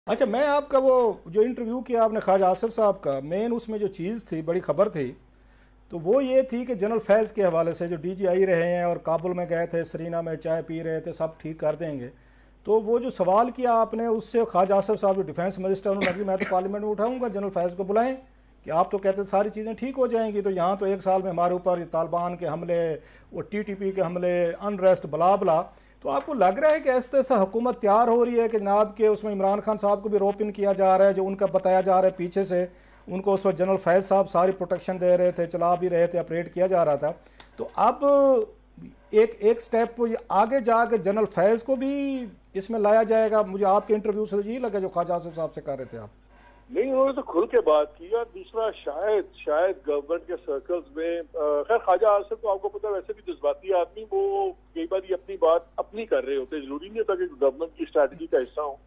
अच्छा, मैं आपका वो जो इंटरव्यू किया आपने ख्वाजा आसिफ साहब का, मेन उसमें जो चीज़ थी, बड़ी खबर थी, तो वो ये थी कि जनरल फैज़ के हवाले से जो डीजीआई रहे हैं और काबुल में गए थे, सरीना में चाय पी रहे थे, सब ठीक कर देंगे। तो वो जो सवाल किया आपने उससे ख्वाजा आसिफ साहब जो डिफेंस मिनिस्टर, उन्होंने कहा मैं तो पार्लियामेंट में उठाऊंगा, जनरल फैज़ को बुलाएं कि आप तो कहते सारी चीज़ें ठीक हो जाएंगी, तो यहाँ तो एक साल में हमारे ऊपर तालिबान के हमले, वो टीटीपी के हमले, अनरेस्ट, बला बला। तो आपको लग रहा है कि ऐसे ऐसा हुकूमत तैयार हो रही है कि जनाब के उसमें इमरान खान साहब को भी रोप इन किया जा रहा है, जो उनका बताया जा रहा है पीछे से उनको उस वक्त जनरल फैज़ साहब सारी प्रोटेक्शन दे रहे थे, चला भी रहे थे, ऑपरेट किया जा रहा था। तो अब एक एक स्टेप आगे जाकर जनरल फैज़ को भी इसमें लाया जाएगा। मुझे आपके इंटरव्यू से यही लगा जो ख्वाजा आसिफ साहब से कर रहे थे आप। नहीं, उन्होंने तो खुल के बात की। और दूसरा, शायद शायद गवर्नमेंट के सर्कल्स में खैर ख्वाजा आसिफ तो आपको पता है वैसे भी जज्बाती आदमी, वो कई बार ये अपनी बात अपनी कर रहे होते, जरूरी नहीं होता कि गवर्नमेंट की स्ट्रैटेजी का हिस्सा हो।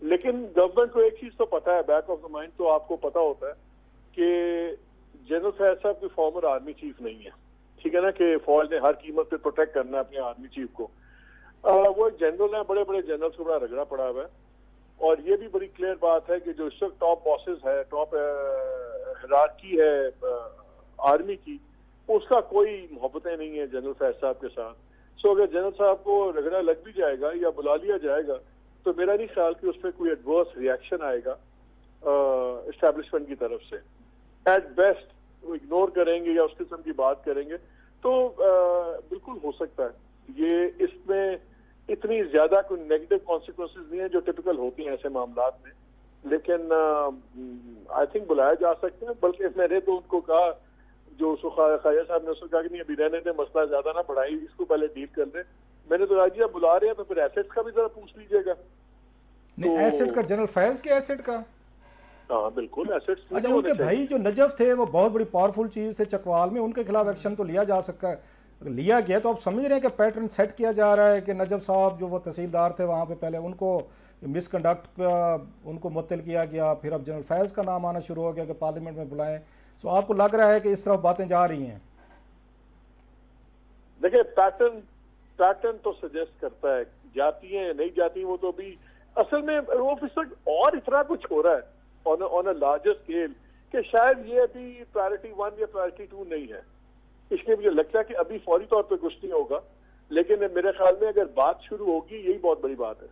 लेकिन गवर्नमेंट को एक चीज तो पता है, बैक ऑफ द माइंड तो आपको पता होता है कि जनरल फैज साहब कोई फॉर्मर आर्मी चीफ नहीं है, ठीक है ना, कि फौज ने हर कीमत पे प्रोटेक्ट करना है अपने आर्मी चीफ को। वो जनरल है, बड़े बड़े जनरल्स को बड़ा रगड़ा पड़ा हुआ है। और ये भी बड़ी क्लियर बात है कि जो इस वक्त टॉप बॉसेस है, टॉप हिरार्की है आर्मी की, उसका कोई मोहब्बतें नहीं है जनरल फैज साहब के साथ। सो अगर जनरल साहब को रगड़ा लग भी जाएगा या बुला लिया जाएगा तो मेरा नहीं ख्याल कि उस पर कोई एडवर्स रिएक्शन आएगा एस्टेब्लिशमेंट की तरफ से। एट बेस्ट वो इग्नोर करेंगे या उस किस्म की बात करेंगे। तो बिल्कुल हो सकता है ये, इसमें इतनी ज्यादा कोई नेगेटिव कॉन्सिक्वेंसेज नहीं है जो टिपिकल होती हैं ऐसे मामलात में। लेकिन आई थिंक बुलाया जा सकता है। बल्कि मैंने तो उनको कहा, जो ख्वाजा साहब ने उसको कहा कि नहीं अभी रहने दें, मसला ज्यादा ना बढ़ाई, इसको पहले डील कर लें। मैंने तो राजी आप बुला रहे हैं तो फिर एसेट्स का भी जरा पूछ लीजिएगा। नहीं, तो एसेट का, जनरल फैज़ के एसेट का? हाँ बिल्कुल, एसेट्स। अच्छा, उनके भाई जो नजफ थे वो बहुत बड़ी पावरफुल चीज़ थे चकवाल में, उनके खिलाफ एक्शन तो लिया जा सकता है, लिया गया। तो आप समझ रहे हैं कि पैटर्न सेट किया जा रहा है कि नजफ साहब जो वो तहसीलदार थे वहाँ पे, पहले उनको मिसकंडक्ट उनको मुअत्तल किया गया, फिर अब जनरल फैज़ का नाम आना शुरू हो गया कि पार्लियामेंट में बुलाएं। सो आपको लग रहा है कि इस तरफ बातें जा रही हैं? देखिए, पैटर्न तो सजेस्ट करता है, जाती हैं नहीं जाती, वो तो भी असल में वो और इतना कुछ हो रहा है ऑन अ लार्जर स्केल कि शायद ये अभी प्रायोरिटी 1 या प्रायोरिटी 2 नहीं है। इसलिए मुझे लगता है कि अभी फौरी तौर पे कुछ नहीं होगा, लेकिन मेरे ख्याल में अगर बात शुरू होगी, यही बहुत बड़ी बात है।